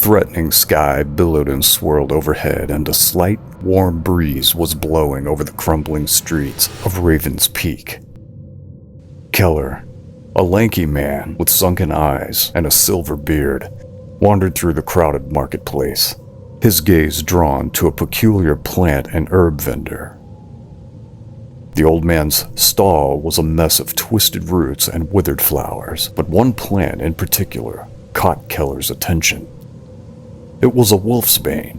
threatening sky billowed and swirled overhead, and a slight, warm breeze was blowing over the crumbling streets of Raven's Peak. Keller, a lanky man with sunken eyes and a silver beard, wandered through the crowded marketplace, his gaze drawn to a peculiar plant and herb vendor. The old man's stall was a mess of twisted roots and withered flowers, but one plant in particular caught Keller's attention. It was a wolfsbane.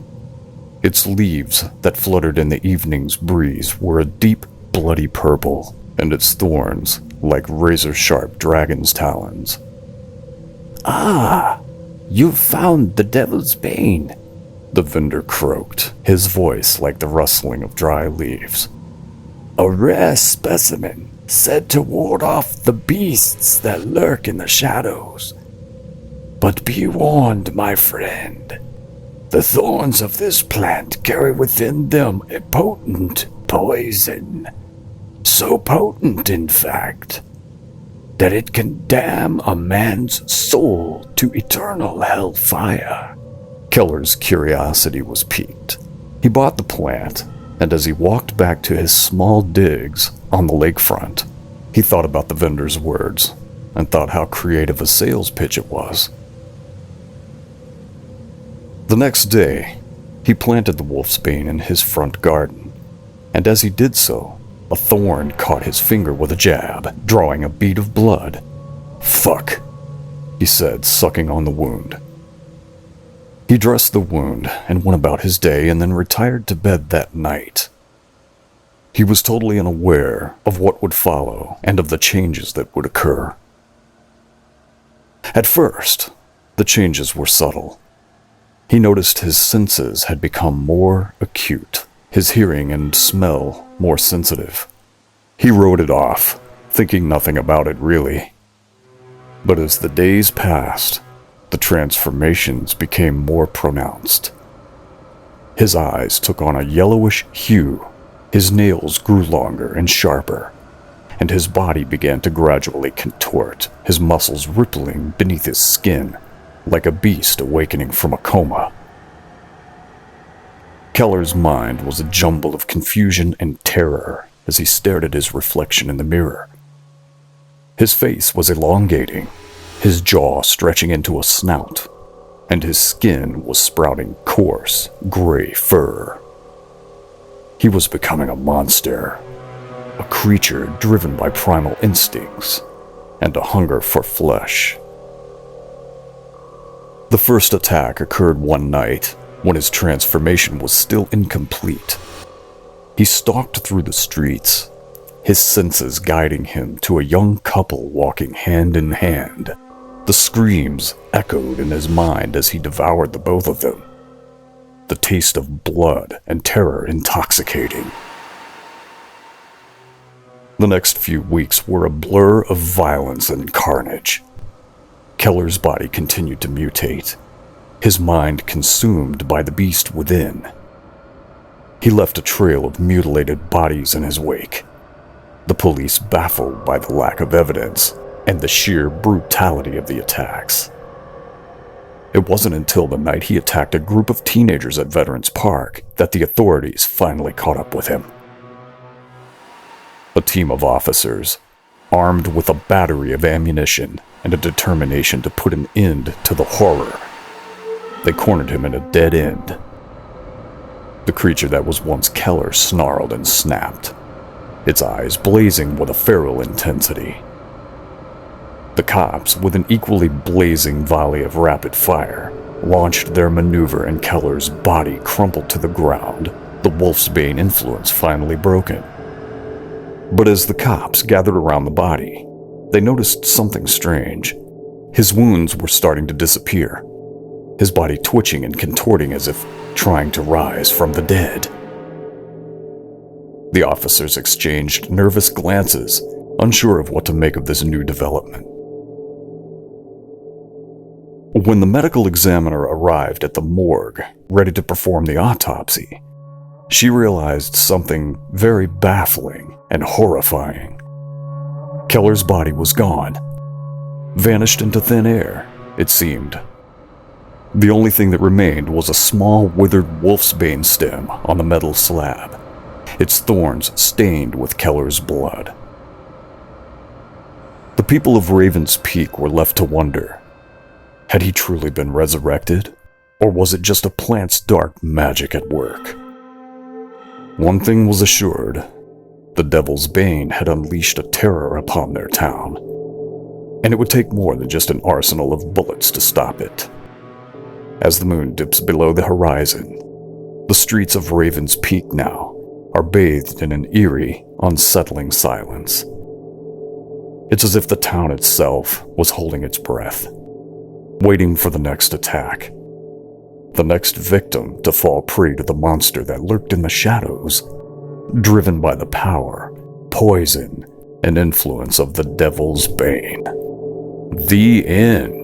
Its leaves that fluttered in the evening's breeze were a deep, bloody purple, and its thorns like razor-sharp dragon's talons. "Ah, you've found the devil's bane," the vendor croaked, his voice like the rustling of dry leaves. "A rare specimen, said to ward off the beasts that lurk in the shadows. But be warned, my friend. The thorns of this plant carry within them a potent poison. So potent, in fact, that it can damn a man's soul to eternal hellfire." Keller's curiosity was piqued. He bought the plant, and as he walked back to his small digs on the lakefront, he thought about the vendor's words and thought how creative a sales pitch it was. The next day, he planted the wolfsbane in his front garden, and as he did so, a thorn caught his finger with a jab, drawing a bead of blood. "Fuck," he said, sucking on the wound. He dressed the wound and went about his day and then retired to bed that night. He was totally unaware of what would follow and of the changes that would occur. At first, the changes were subtle. He noticed his senses had become more acute, his hearing and smell more sensitive. He wrote it off, thinking nothing about it really. But as the days passed, the transformations became more pronounced. His eyes took on a yellowish hue, his nails grew longer and sharper, and his body began to gradually contort, his muscles rippling beneath his skin, like a beast awakening from a coma. Keller's mind was a jumble of confusion and terror as he stared at his reflection in the mirror. His face was elongating, his jaw stretching into a snout, and his skin was sprouting coarse, gray fur. He was becoming a monster, a creature driven by primal instincts and a hunger for flesh. The first attack occurred one night when his transformation was still incomplete. He stalked through the streets, his senses guiding him to a young couple walking hand in hand. The screams echoed in his mind as he devoured the both of them, the taste of blood and terror intoxicating. The next few weeks were a blur of violence and carnage. Keller's body continued to mutate, his mind consumed by the beast within. He left a trail of mutilated bodies in his wake, the police baffled by the lack of evidence and the sheer brutality of the attacks. It wasn't until the night he attacked a group of teenagers at Veterans Park that the authorities finally caught up with him. A team of officers, armed with a battery of ammunition and a determination to put an end to the horror. They cornered him in a dead end. The creature that was once Keller snarled and snapped, its eyes blazing with a feral intensity. The cops, with an equally blazing volley of rapid fire, launched their maneuver and Keller's body crumpled to the ground, the Wolfsbane influence finally broken. But as the cops gathered around the body, they noticed something strange. His wounds were starting to disappear, his body twitching and contorting as if trying to rise from the dead. The officers exchanged nervous glances, unsure of what to make of this new development. When the medical examiner arrived at the morgue, ready to perform the autopsy, she realized something very baffling and horrifying. Keller's body was gone, vanished into thin air, it seemed. The only thing that remained was a small withered Wolfsbane stem on the metal slab, its thorns stained with Keller's blood. The people of Raven's Peak were left to wonder, had he truly been resurrected, or was it just a plant's dark magic at work? One thing was assured, the Devil's Bane had unleashed a terror upon their town, and it would take more than just an arsenal of bullets to stop it. As the moon dips below the horizon, the streets of Raven's Peak now are bathed in an eerie, unsettling silence. It's as if the town itself was holding its breath, waiting for the next attack, the next victim to fall prey to the monster that lurked in the shadows, driven by the power, poison, and influence of the Devil's Bane. The end.